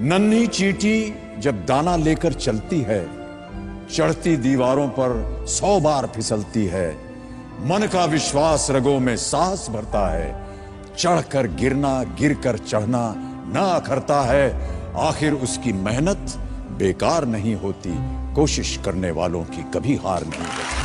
नन्ही चींटी जब दाना लेकर चलती है, चढ़ती दीवारों पर 100 बार फिसलती है। मन का विश्वास रगों में साहस भरता है, चढ़कर गिरना गिरकर चढ़ना ना अखरता है। आखिर उसकी मेहनत बेकार नहीं होती, कोशिश करने वालों की कभी हार नहीं होती।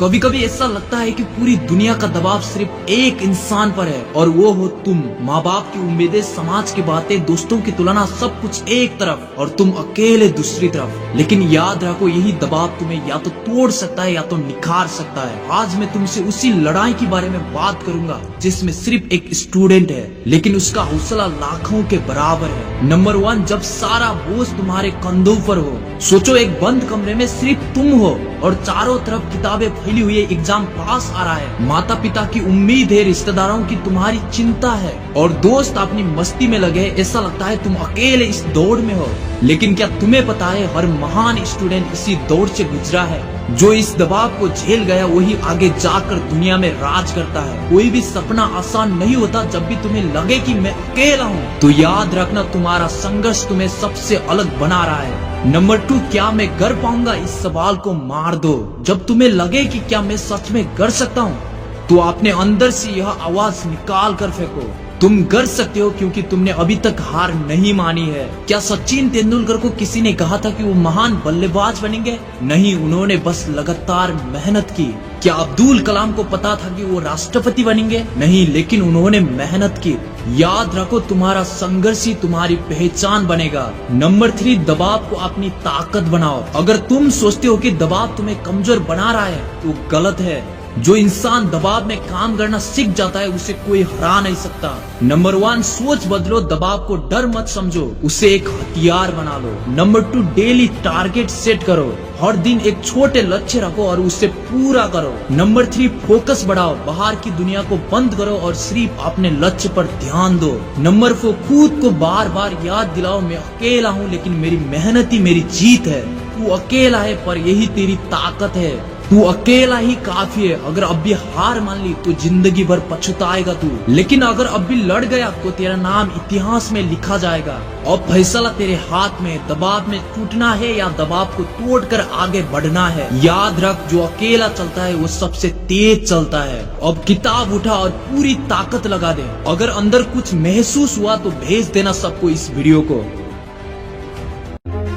कभी कभी ऐसा लगता है कि पूरी दुनिया का दबाव सिर्फ एक इंसान पर है और वो हो तुम। माँ बाप की उम्मीदें, समाज की बातें, दोस्तों की तुलना, सब कुछ एक तरफ और तुम अकेले दूसरी तरफ। लेकिन याद रखो, यही दबाव तुम्हें या तो तोड़ सकता है या तो निखार सकता है। आज मैं तुमसे उसी लड़ाई के बारे में बात करूंगा जिसमें सिर्फ एक स्टूडेंट है लेकिन उसका हौसला लाखों के बराबर है। नंबर 1, जब सारा बोझ तुम्हारे कंधों पर हो। सोचो, एक बंद कमरे में सिर्फ तुम हो और चारों तरफ किताबें फैली हुई है, एग्जाम पास आ रहा है, माता पिता की उम्मीद है, रिश्तेदारों की तुम्हारी चिंता है और दोस्त अपनी मस्ती में लगे। ऐसा लगता है तुम अकेले इस दौड़ में हो। लेकिन क्या तुम्हें पता है, हर महान स्टूडेंट इसी दौड़ से गुजरा है। जो इस दबाव को झेल गया वही आगे जाकर दुनिया में राज करता है। कोई भी सपना आसान नहीं होता। जब भी तुम्हें लगे कि मैं अकेला हूँ तो याद रखना, तुम्हारा संघर्ष तुम्हें सबसे अलग बना रहा है। नंबर 2, क्या मैं कर पाऊंगा, इस सवाल को मार दो। जब तुम्हें लगे कि क्या मैं सच में कर सकता हूँ तो अपने अंदर से यह आवाज निकाल कर फेंको, तुम कर सकते हो, क्योंकि तुमने अभी तक हार नहीं मानी है। क्या सचिन तेंदुलकर को किसी ने कहा था कि वो महान बल्लेबाज बनेंगे? नहीं, उन्होंने बस लगातार मेहनत की। क्या अब्दुल कलाम को पता था कि वो राष्ट्रपति बनेंगे? नहीं, लेकिन उन्होंने मेहनत की। याद रखो, तुम्हारा संघर्ष ही तुम्हारी पहचान बनेगा। नंबर 3, दबाव को अपनी ताकत बनाओ। अगर तुम सोचते हो कि दबाव तुम्हें कमजोर बना रहा है तो गलत है। जो इंसान दबाव में काम करना सीख जाता है उसे कोई हरा नहीं सकता। नंबर 1, सोच बदलो, दबाव को डर मत समझो, उसे एक हथियार बना लो। नंबर 2, डेली टारगेट सेट करो। हर दिन एक छोटे लक्ष्य रखो और उसे पूरा करो। नंबर 3, फोकस बढ़ाओ, बाहर की दुनिया को बंद करो और सिर्फ अपने लक्ष्य पर ध्यान दो। नंबर 4, खुद को बार बार याद दिलाओ, मैं अकेला हूँ लेकिन मेरी मेहनत ही मेरी जीत है। तू अकेला है पर यही तेरी ताकत है। तू अकेला ही काफी है। अगर अब भी हार मान ली तो जिंदगी भर पछताएगा तू, लेकिन अगर अब भी लड़ गया तो तेरा नाम इतिहास में लिखा जाएगा। अब फैसला तेरे हाथ में, दबाव में टूटना है या दबाव को तोड़कर आगे बढ़ना है। याद रख, जो अकेला चलता है वो सबसे तेज चलता है। अब किताब उठा और पूरी ताकत लगा दे। अगर अंदर कुछ महसूस हुआ तो भेज देना सबको इस वीडियो को।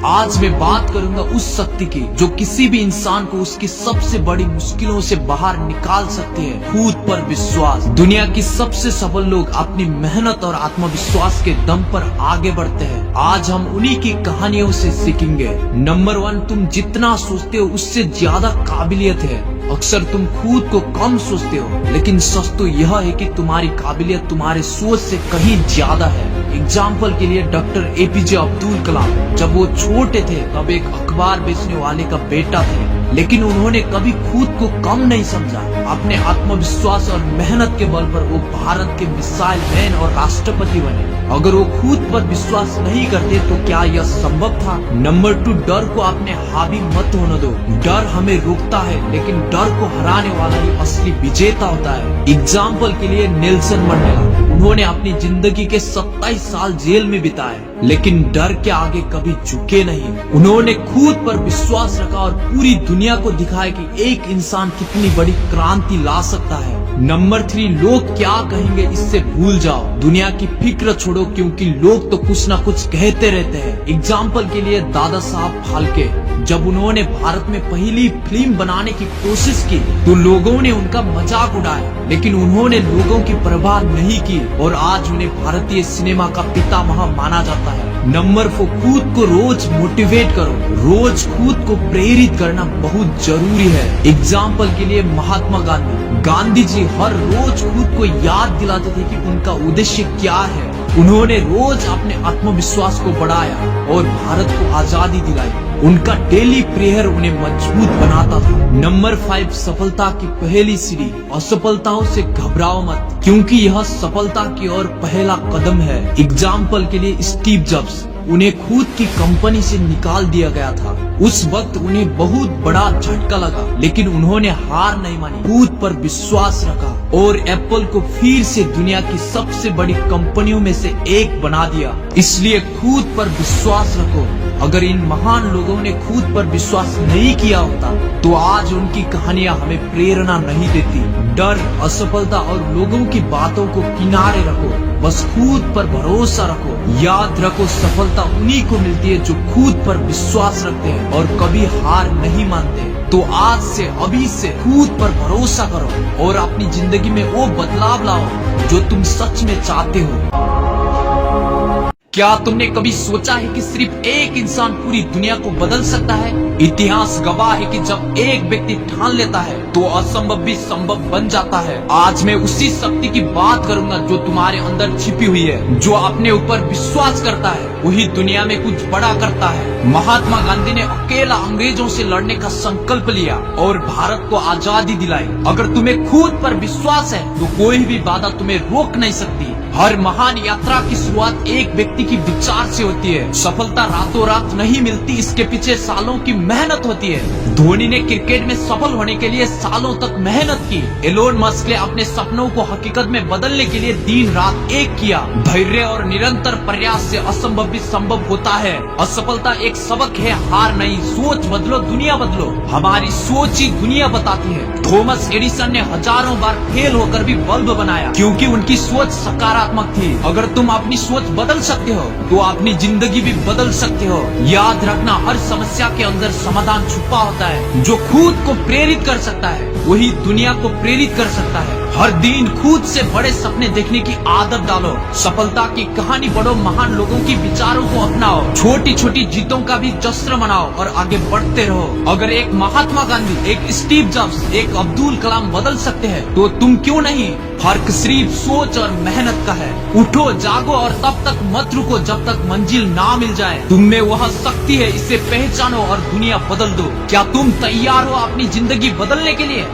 आज मैं बात करूंगा उस शक्ति की जो किसी भी इंसान को उसकी सबसे बड़ी मुश्किलों से बाहर निकाल सकती है, खुद पर विश्वास। दुनिया की सबसे सफल लोग अपनी मेहनत और आत्मविश्वास के दम पर आगे बढ़ते हैं। आज हम उन्हीं की कहानियों से सीखेंगे। नंबर 1, तुम जितना सोचते हो उससे ज्यादा काबिलियत है। अक्सर तुम खुद को कम सोचते हो, लेकिन सच तो यह है कि तुम्हारी काबिलियत तुम्हारे सोच से कहीं ज्यादा है। एग्जाम्पल के लिए डॉक्टर APJ अब्दुल कलाम, जब वो छोटे थे तब एक अखबार बेचने वाले का बेटा थे, लेकिन उन्होंने कभी खुद को कम नहीं समझा। अपने आत्मविश्वास और मेहनत के बल पर वो भारत के मिसाइल मैन और राष्ट्रपति बने। अगर वो खुद पर विश्वास नहीं करते तो क्या यह संभव था? नंबर 2, डर को अपने हावी मत होने दो। डर हमें रोकता है लेकिन डर को हराने वाला ही असली विजेता होता है। एग्जाम्पल के लिए नेल्सन मंडेला, उन्होंने अपनी जिंदगी के 27 साल जेल में बिताए लेकिन डर के आगे कभी झुके नहीं। उन्होंने खुद पर विश्वास रखा और पूरी दुनिया को दिखाया कि एक इंसान कितनी बड़ी क्रांति ला सकता है। नंबर 3, लोग क्या कहेंगे इससे भूल जाओ। दुनिया की फिक्र छोड़ो, क्योंकि लोग तो कुछ ना कुछ कहते रहते हैं। एग्जाम्पल के लिए दादा साहब फाल्के, जब उन्होंने भारत में पहली फिल्म बनाने की कोशिश की तो लोगों ने उनका मजाक उड़ाया, लेकिन उन्होंने लोगों की परवाह नहीं की और आज उन्हें भारतीय सिनेमा का पितामह माना जाता है। नंबर 4, खुद को रोज मोटिवेट करो। रोज खुद को प्रेरित करना बहुत जरूरी है। एग्जाम्पल के लिए महात्मा गांधी जी हर रोज खुद को याद दिलाते थे कि उनका उद्देश्य क्या है। उन्होंने रोज अपने आत्मविश्वास को बढ़ाया और भारत को आजादी दिलाई। उनका डेली प्रेयर उन्हें मजबूत बनाता था। नंबर 5, सफलता की पहली सीढ़ी। असफलताओं से घबराओ मत, क्योंकि यह सफलता की ओर पहला कदम है। एग्जाम्पल के लिए स्टीव जॉब्स, उन्हें खुद की कंपनी से निकाल दिया गया था। उस वक्त उन्हें बहुत बड़ा झटका लगा, लेकिन उन्होंने हार नहीं मानी, खुद पर विश्वास रखा और एप्पल को फिर से दुनिया की सबसे बड़ी कंपनियों में से एक बना दिया। इसलिए खुद पर विश्वास रखो। अगर इन महान लोगों ने खुद पर विश्वास नहीं किया होता तो आज उनकी कहानियां हमें प्रेरणा नहीं देती। डर, असफलता और लोगों की बातों को किनारे रखो, बस खुद पर भरोसा रखो। याद रखो, सफलता उन्हीं को मिलती है जो खुद पर विश्वास रखते हैं और कभी हार नहीं मानते। तो आज से, अभी से खुद पर भरोसा करो और अपनी जिंदगी में वो बदलाव लाओ जो तुम सच में चाहते हो। क्या तुमने कभी सोचा है कि सिर्फ एक इंसान पूरी दुनिया को बदल सकता है? इतिहास गवाह है कि जब एक व्यक्ति ठान लेता है तो असंभव भी संभव बन जाता है। आज मैं उसी शक्ति की बात करूंगा जो तुम्हारे अंदर छिपी हुई है। जो अपने ऊपर विश्वास करता है वही दुनिया में कुछ बड़ा करता है। महात्मा गांधी ने अकेला अंग्रेजों से लड़ने का संकल्प लिया और भारत को आजादी दिलाई। अगर तुम्हें खुद पर विश्वास है तो कोई भी बाधा तुम्हें रोक नहीं सकती। हर महान यात्रा की शुरुआत एक व्यक्ति की विचार से होती है। सफलता रातों रात नहीं मिलती, इसके पीछे सालों की मेहनत होती है। धोनी ने क्रिकेट में सफल होने के लिए सालों तक मेहनत की। एलोन मस्क ने अपने सपनों को हकीकत में बदलने के लिए दिन रात एक किया। धैर्य और निरंतर प्रयास से असंभव भी संभव होता है। असफलता एक सबक है, हार नहीं। सोच बदलो, दुनिया बदलो। हमारी सोच ही दुनिया बताती है। थॉमस एडिसन ने हजारों बार फेल होकर भी बल्ब बनाया क्योंकि उनकी सोच सकारात्मक थी। अगर तुम अपनी सोच बदल सकते हो तो अपनी जिंदगी भी बदल सकते हो। याद रखना, हर समस्या के अंदर समाधान छुपा होता है। जो खुद को प्रेरित कर सकता है वही दुनिया को प्रेरित कर सकता है। हर दिन खुद से बड़े सपने देखने की आदत डालो। सफलता की कहानी पढ़ो, महान लोगों की विचारों को अपनाओ, छोटी छोटी जीतों का भी जश्न मनाओ और आगे बढ़ते रहो। अगर एक महात्मा गांधी, एक स्टीव जॉब्स, एक अब्दुल कलाम बदल सकते हैं तो तुम क्यों नहीं? फर्क सिर्फ सोच और मेहनत का है। उठो, जागो और तब तक मत रुको जब तक मंजिल ना मिल जाए। तुम में वह शक्ति है, इसे पहचानो और दुनिया बदल दो। क्या तुम तैयार हो अपनी जिंदगी बदलने के लिए?